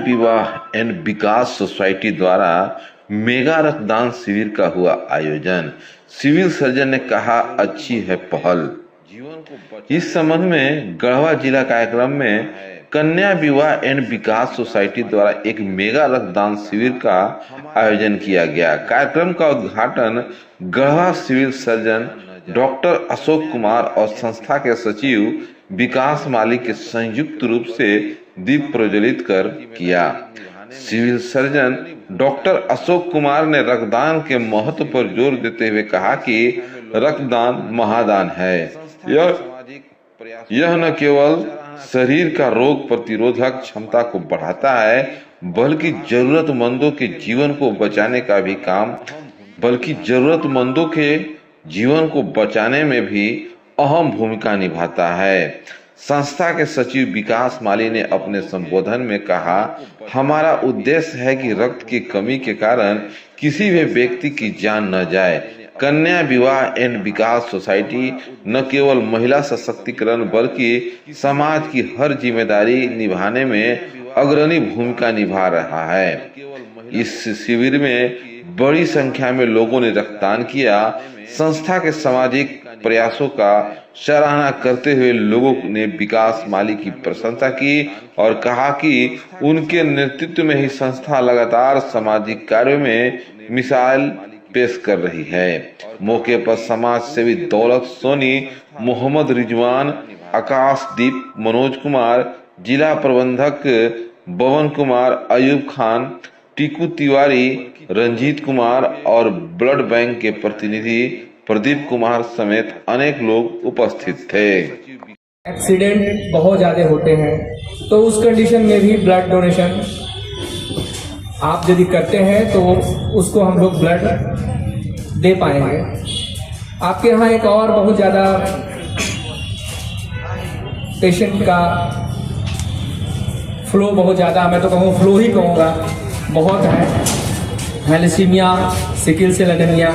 विवाह and Vikas society द्वारा mega रक्तदान शिविर का हुआ आयोजन। सिविल सर्जन ने कहा, अच्छी है पहल। इस संबंध में गढ़वा जिला कार्यक्रम में कन्या विवाह एंड विकास सोसाइटी द्वारा एक मेगा रक्तदान शिविर का आयोजन किया गया। कार्यक्रम का उद्घाटन Garhwa civil surgeon doctor Ashok Kumar और संस्था के सचिव विकास माली के संयुक्त रूप से दीप प्रज्वलित कर किया। Civil surgeon doctor Ashok Kumar ने रक्तदान के महत्व पर जोर देते हुए कहा कि रक्तदान महादान है। यह न केवल शरीर का रोग प्रतिरोधक क्षमता को बढ़ाता है, बल्कि जरूरतमंदों के जीवन को बचाने में भी अहम भूमिका निभाता है। संस्था के सचिव विकास माली ने अपने संबोधन में कहा, हमारा उद्देश्य है कि रक्त की कमी के कारण किसी भी व्यक्ति की जान न जाए। कन्या विवाह एंड विकास सोसाइटी न केवल महिला सशक्तिकरण बल्कि समाज की हर जिम्मेदारी निभाने में अग्रणी भूमिका निभा रहा है। इस शिविर में बड़ी संख्या में लोगों ने रक्तदान किया। संस्था के सामाजिक प्रयासों का सराहना करते हुए लोगों ने विकास माली की प्रशंसा की और कहा कि उनके नेतृत्व में ही संस्था लगातार सामाजिक कार्यों में मिसाल पेश कर रही है। मौके पर समाज सेवी दौलत सोनी, मोहम्मद रिजवान, आकाशदीप, मनोज कुमार, जिला प्रबंधक बवन कुमार, अयूब खान, टीकू तिवारी, रंजीत कुमार और ब्लड बैंक के प्रतिनिधि प्रदीप कुमार समेत अनेक लोग उपस्थित थे। एक्सीडेंट बहुत ज्यादा होते हैं, तो उस कंडीशन में भी ब्लड डोनेशन आप यदि करते हैं तो उसको हम लोग ब्लड दे पाएंगे। आपके यहाँ एक और बहुत ज्यादा पेशेंट का फ्लो बहुत ज्यादा, मैं तो कहूँ फ्लो ही कहूँगा, बहुत है, थैलेसीमिया, सिकिल सेल एनीमिया,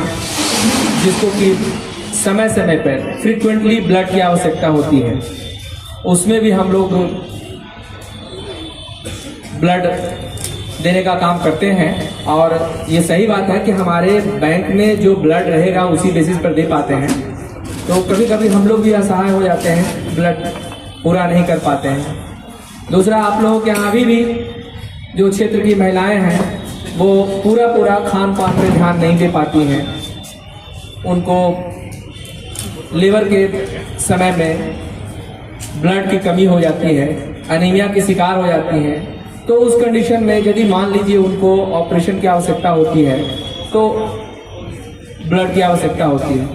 जिसको कि समय समय पर फ्रीक्वेंटली ब्लड की आवश्यकता होती है। उसमें भी हम लोग ब्लड देने का काम करते हैं और ये सही बात है कि हमारे बैंक में जो ब्लड रहेगा उसी बेसिस पर दे पाते हैं। तो कभी कभी हम लोग भी असहाय हो जाते हैं, ब्लड पूरा नहीं कर पाते हैं। दूसरा, आप लोगों के यहाँ अभी भी जो क्षेत्र की महिलाएं हैं वो पूरा खान पान पे ध्यान नहीं दे पाती हैं। उनको लीवर के समय में ब्लड की कमी हो जाती है, एनीमिया की शिकार हो जाती हैं। तो उस कंडीशन में यदि मान लीजिए उनको ऑपरेशन की आवश्यकता होती है तो ब्लड की आवश्यकता होती है।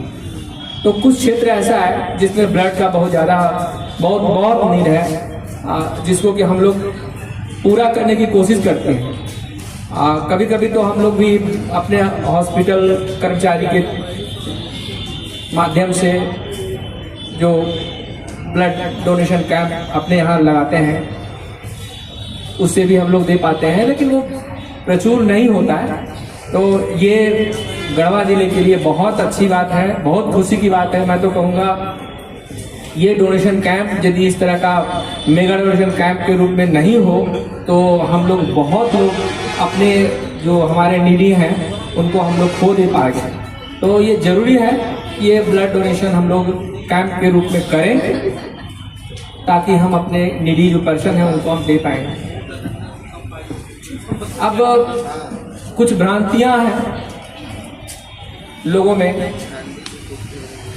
तो कुछ क्षेत्र ऐसा है जिसमें ब्लड का बहुत नीड है, जिसको कि हम लोग पूरा करने की कोशिश करते हैं। कभी कभी तो हम लोग भी अपने हॉस्पिटल कर्मचारी के माध्यम से जो ब्लड डोनेशन कैंप अपने यहाँ लगाते हैं उससे भी हम लोग दे पाते हैं, लेकिन वो प्रचुर नहीं होता है। तो ये गढ़वा जिले के लिए बहुत अच्छी बात है, बहुत खुशी की बात है। मैं तो कहूँगा ये डोनेशन कैंप यदि इस तरह का मेगा डोनेशन कैंप के रूप में नहीं हो तो हम लोग बहुत लोग अपने जो हमारे नीडी हैं उनको हम लोग खो दे पाएंगे। तो ये जरूरी है कि ये ब्लड डोनेशन हम लोग कैंप के रूप में करें ताकि हम अपने नीडी जो पर्सन है उनको हम दे पाएंगे। अब कुछ भ्रांतियां हैं लोगों में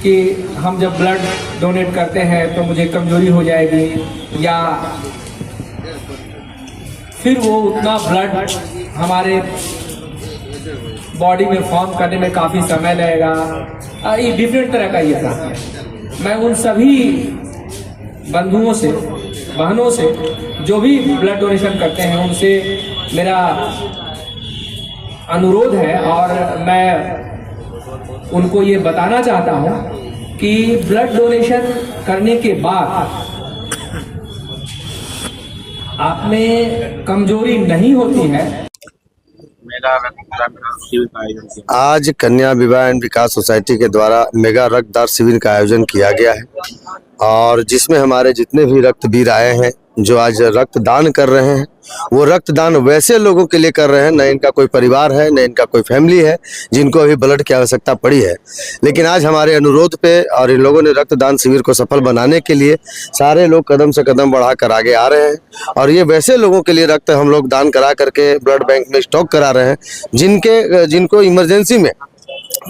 कि हम जब ब्लड डोनेट करते हैं तो मुझे कमजोरी हो जाएगी या फिर वो उतना ब्लड हमारे बॉडी में फॉर्म करने में काफी समय लगेगा। ये डिफरेंट तरह का ये था। मैं उन सभी बंधुओं से, बहनों से जो भी ब्लड डोनेशन करते हैं उनसे मेरा अनुरोध है और मैं उनको ये बताना चाहता हूं कि ब्लड डोनेशन करने के बाद आप में कमजोरी नहीं होती है। आज कन्या विवाह एंड विकास सोसाइटी के द्वारा मेगा रक्तदान शिविर का आयोजन किया गया है और जिसमें हमारे जितने भी रक्तवीर आए हैं जो आज रक्तदान कर रहे हैं, वो रक्तदान वैसे लोगों के लिए कर रहे हैं, न इनका कोई परिवार है, न इनका कोई फैमिली है जिनको अभी ब्लड की आवश्यकता पड़ी है। लेकिन आज हमारे अनुरोध पे और इन लोगों ने रक्तदान शिविर को सफल बनाने के लिए सारे लोग कदम से कदम बढ़ाकर आगे आ रहे हैं। और ये वैसे लोगों के लिए रक्त हम लोग दान करा करके ब्लड बैंक में स्टॉक करा रहे हैं जिनको इमरजेंसी में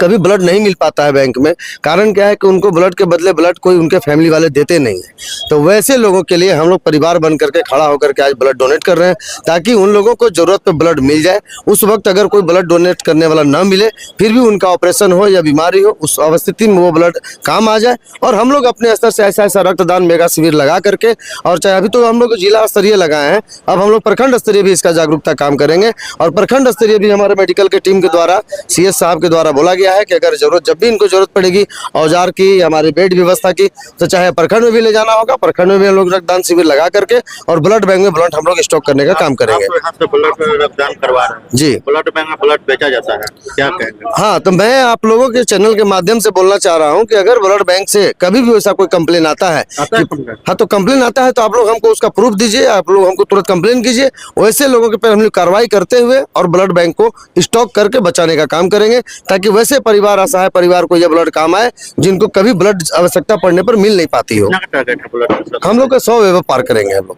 कभी ब्लड नहीं मिल पाता है बैंक में। कारण क्या है कि उनको ब्लड के बदले ब्लड कोई उनके फैमिली वाले देते नहीं है। तो वैसे लोगों के लिए हम लोग परिवार बन करके खड़ा होकर के आज ब्लड डोनेट कर रहे हैं, ताकि उन लोगों को जरूरत पे ब्लड मिल जाए। उस वक्त अगर कोई ब्लड डोनेट करने वाला ना मिले, फिर भी उनका ऑपरेशन हो या बीमारी हो, उस अवस्थिति में वो ब्लड काम आ जाए। और हम लोग अपने स्तर से ऐसा रक्तदान मेगा शिविर लगा करके, और चाहे अभी तो हम लोग जिला स्तरीय लगाए हैं, अब हम लोग प्रखंड स्तरीय भी इसका जागरूकता काम करेंगे। और प्रखंड स्तरीय भी हमारे मेडिकल के टीम के द्वारा, CS साहब के द्वारा बोला गया है कि अगर जब भी इनको जरूरत पड़ेगी औजार की, हमारे बेड व्यवस्था की, तो चाहे प्रखंड में भी ले जाना होगा, प्रखंड में भी हम लोग रक्तदान शिविर लगा करके और ब्लड बैंक में ब्लड हम लोग स्टॉक करने का काम करेंगे। आप यहाँ से ब्लड रक्तदान करवा रहे हैं, जी, ब्लड बैंक में ब्लड बेचा जाता है, क्या कहेंगे? हाँ, तो मैं आप लोगों के चैनल के माध्यम से बोलना चाह रहा हूँ कि अगर ब्लड बैंक से कभी भी वैसा कोई कंप्लेन आता है हाँ, तो कंप्लेन आता है तो आप लोग हमको उसका प्रूफ दीजिए, आप लोग हमको तुरंत कंप्लेन कीजिए। वैसे लोगों के पर हम लोग कार्रवाई करते हुए और ब्लड बैंक को स्टॉक करके बचाने का काम करेंगे, ताकि वैसे परिवार, असहाय परिवार को यह ब्लड काम आए जिनको कभी ब्लड आवश्यकता पड़ने पर मिल नहीं पाती हो। कितना का टारगेट है ब्लड? हम लोग का 100 वेव पार करेंगे हम लोग।